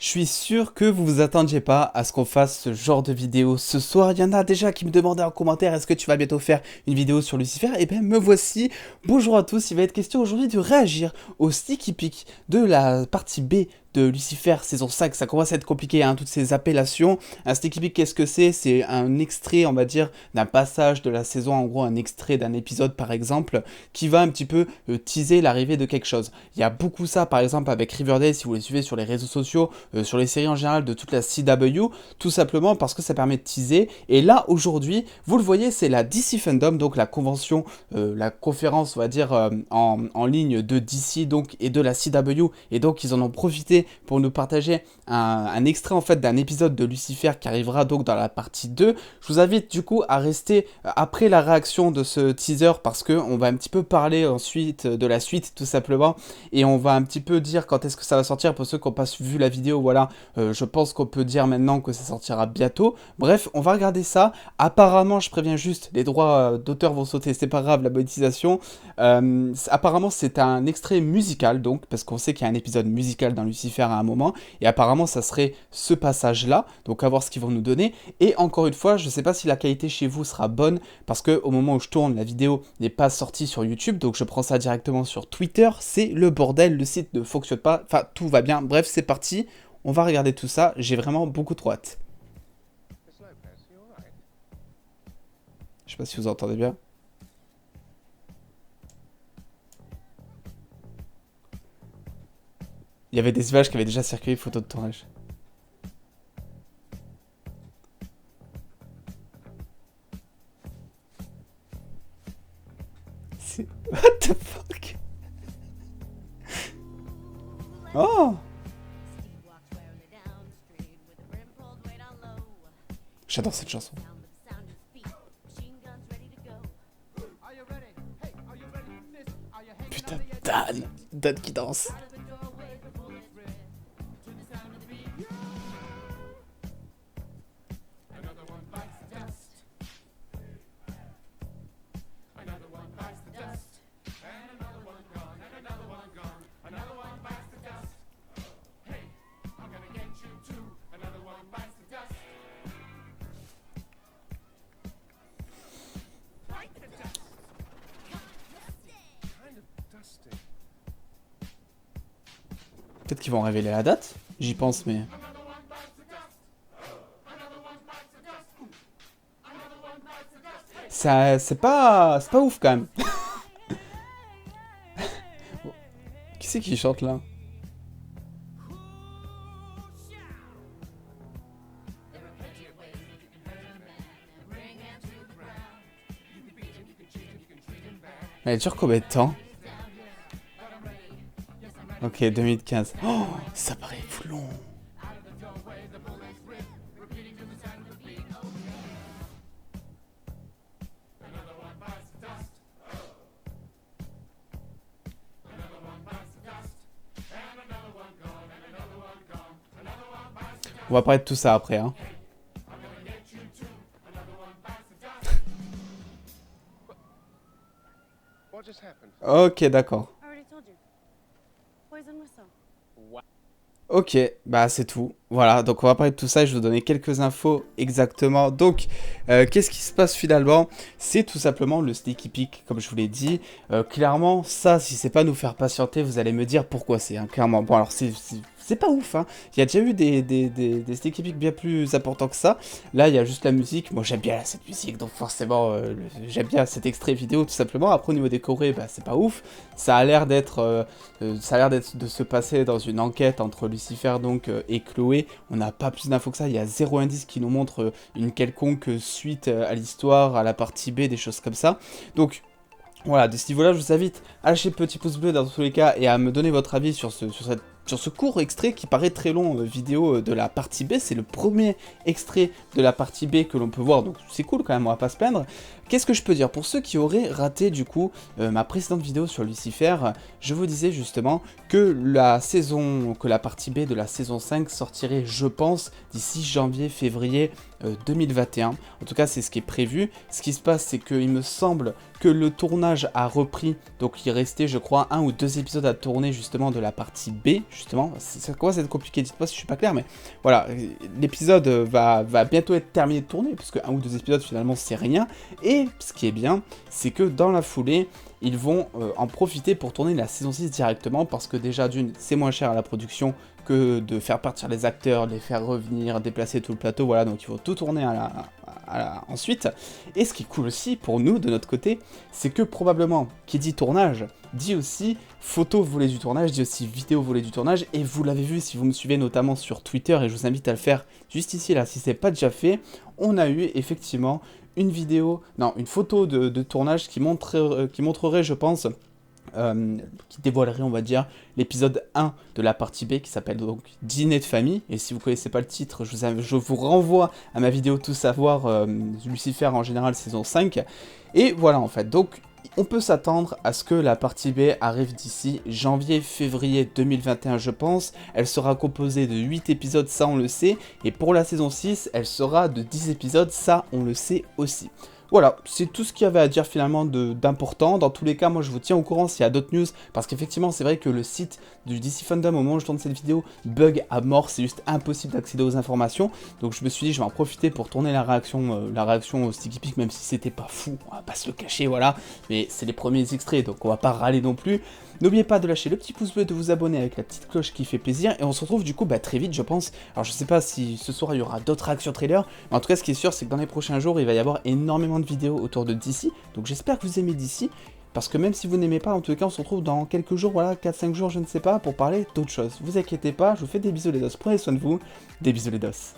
Je suis sûr que vous vous attendiez pas à ce qu'on fasse ce genre de vidéo ce soir. Il y en a déjà qui me demandaient en commentaire est-ce que tu vas bientôt faire une vidéo sur Lucifer. Et bien me voici. Bonjour à tous, il va être question aujourd'hui de réagir au sneaky peek de la partie B de Lucifer saison 5, ça commence à être compliqué, hein, toutes ces appellations. Un sneaky peek, qu'est-ce que c'est? C'est un extrait, on va dire, d'un passage de la saison, en gros un extrait d'un épisode par exemple, qui va un petit peu teaser l'arrivée de quelque chose. Il y a beaucoup ça par exemple avec Riverdale, si vous les suivez sur les réseaux sociaux, sur les séries en général de toute la CW, tout simplement parce que ça permet de teaser. Et là aujourd'hui, vous le voyez, c'est la DC Fandom, donc la convention, la conférence on va dire en ligne de DC donc, et de la CW, et donc ils en ont profité pour nous partager un extrait en fait d'un épisode de Lucifer qui arrivera donc dans la partie 2. Je vous invite du coup à rester après la réaction de ce teaser parce que on va un petit peu parler ensuite de la suite tout simplement et on va un petit peu dire quand est-ce que ça va sortir pour ceux qui n'ont pas vu la vidéo. Voilà, je pense qu'on peut dire maintenant que ça sortira bientôt. Bref, on va regarder ça. Apparemment, je préviens juste, les droits d'auteur vont sauter, c'est pas grave, la monétisation. Apparemment, c'est un extrait musical donc parce qu'on sait qu'il y a un épisode musical dans Lucifer à un moment, et apparemment ça serait ce passage là, donc à voir ce qu'ils vont nous donner. Et encore une fois, je sais pas si la qualité chez vous sera bonne, parce que au moment où je tourne, la vidéo n'est pas sortie sur YouTube, donc je prends ça directement sur Twitter, c'est le bordel, le site ne fonctionne pas, enfin tout va bien, bref c'est parti, on va regarder tout ça, j'ai vraiment beaucoup trop hâte. Je sais pas si vous entendez bien. Il y avait des images qui avaient déjà circulé, photos de tournage. C'est... What the fuck? Oh! J'adore cette chanson. Putain, Dan qui danse. Peut-être qu'ils vont révéler la date, j'y pense, mais... Ça, c'est pas ouf quand même. Qui c'est qui chante là? Elle dure combien de temps? Ok, 2015. Oh, ça paraît fou long. On va parler de tout ça après, hein. Ok, d'accord. Ok, bah c'est tout. Voilà, donc on va parler de tout ça et je vais vous donner quelques infos exactement. Donc, qu'est-ce qui se passe finalement? C'est tout simplement le sneaky peek, comme je vous l'ai dit. Clairement, ça, si c'est pas nous faire patienter, vous allez me dire pourquoi c'est, hein, clairement. Bon, alors c'est pas ouf, hein. Il y a déjà eu des sneaky peeks bien plus importants que ça. Là, il y a juste la musique. Moi, j'aime bien cette musique, donc forcément, j'aime bien cet extrait vidéo, tout simplement. Après, au niveau des chorés, bah, c'est pas ouf. Ça a l'air d'être de se passer dans une enquête entre Lucifer donc et Chloé. On n'a pas plus d'infos que ça. Il y a zéro indice qui nous montre une quelconque suite à l'histoire, à la partie B, des choses comme ça. Donc voilà, de ce niveau-là, je vous invite à lâcher le petit pouce bleu dans tous les cas et à me donner votre avis sur ce court extrait qui paraît très long, vidéo de la partie B. C'est le premier extrait de la partie B que l'on peut voir, donc c'est cool quand même, on va pas se plaindre. Qu'est-ce que je peux dire? Pour ceux qui auraient raté du coup ma précédente vidéo sur Lucifer, je vous disais justement que la partie B de la saison 5 sortirait, je pense, d'ici janvier-février 2021. En tout cas, c'est ce qui est prévu. Ce qui se passe, c'est qu'il me semble que le tournage a repris, donc il restait je crois 1 ou 2 épisodes à tourner justement de la partie B, justement, ça commence à être compliqué, dites-moi si je suis pas clair, mais voilà, l'épisode va bientôt être terminé de tourner, parce que 1 ou 2 épisodes finalement c'est rien, et ce qui est bien, c'est que dans la foulée, ils vont en profiter pour tourner la saison 6 directement, parce que déjà d'une, c'est moins cher à la production que de faire partir les acteurs, les faire revenir, déplacer tout le plateau, voilà, donc il faut tout tourner ensuite. Et ce qui est cool aussi pour nous, de notre côté, c'est que probablement, qui dit tournage, dit aussi photo volée du tournage, dit aussi vidéo volée du tournage, et vous l'avez vu si vous me suivez notamment sur Twitter, et je vous invite à le faire juste ici, là, si c'est pas déjà fait, on a eu effectivement une photo de tournage qui montrerait, je pense, qui dévoilerait, on va dire, l'épisode 1 de la partie B qui s'appelle donc Dîner de famille. Et si vous connaissez pas le titre, je vous renvoie à ma vidéo Tout savoir, Lucifer en général saison 5. Et voilà en fait, donc on peut s'attendre à ce que la partie B arrive d'ici janvier-février 2021 je pense. Elle sera composée de 8 épisodes, ça on le sait. Et pour la saison 6, elle sera de 10 épisodes, ça on le sait aussi. Voilà, c'est tout ce qu'il y avait à dire finalement d'important. Dans tous les cas, moi je vous tiens au courant s'il y a d'autres news, parce qu'effectivement c'est vrai que le site du DC Fandom au moment où je tourne cette vidéo bug à mort, c'est juste impossible d'accéder aux informations. Donc je me suis dit je vais en profiter pour tourner la réaction au Sticky Pic, même si c'était pas fou, on va pas se le cacher, voilà. Mais c'est les premiers extraits, donc on va pas râler non plus. N'oubliez pas de lâcher le petit pouce bleu, de vous abonner avec la petite cloche qui fait plaisir, et on se retrouve du coup très vite je pense. Alors je sais pas si ce soir il y aura d'autres réactions trailers, mais en tout cas ce qui est sûr c'est que dans les prochains jours il va y avoir énormément de vidéos autour de DC, donc j'espère que vous aimez DC, parce que même si vous n'aimez pas, en tout cas on se retrouve dans quelques jours, voilà, 4-5 jours je ne sais pas, pour parler d'autres choses. Vous inquiétez pas, je vous fais des bisous les dos, prenez soin de vous, des bisous les dos.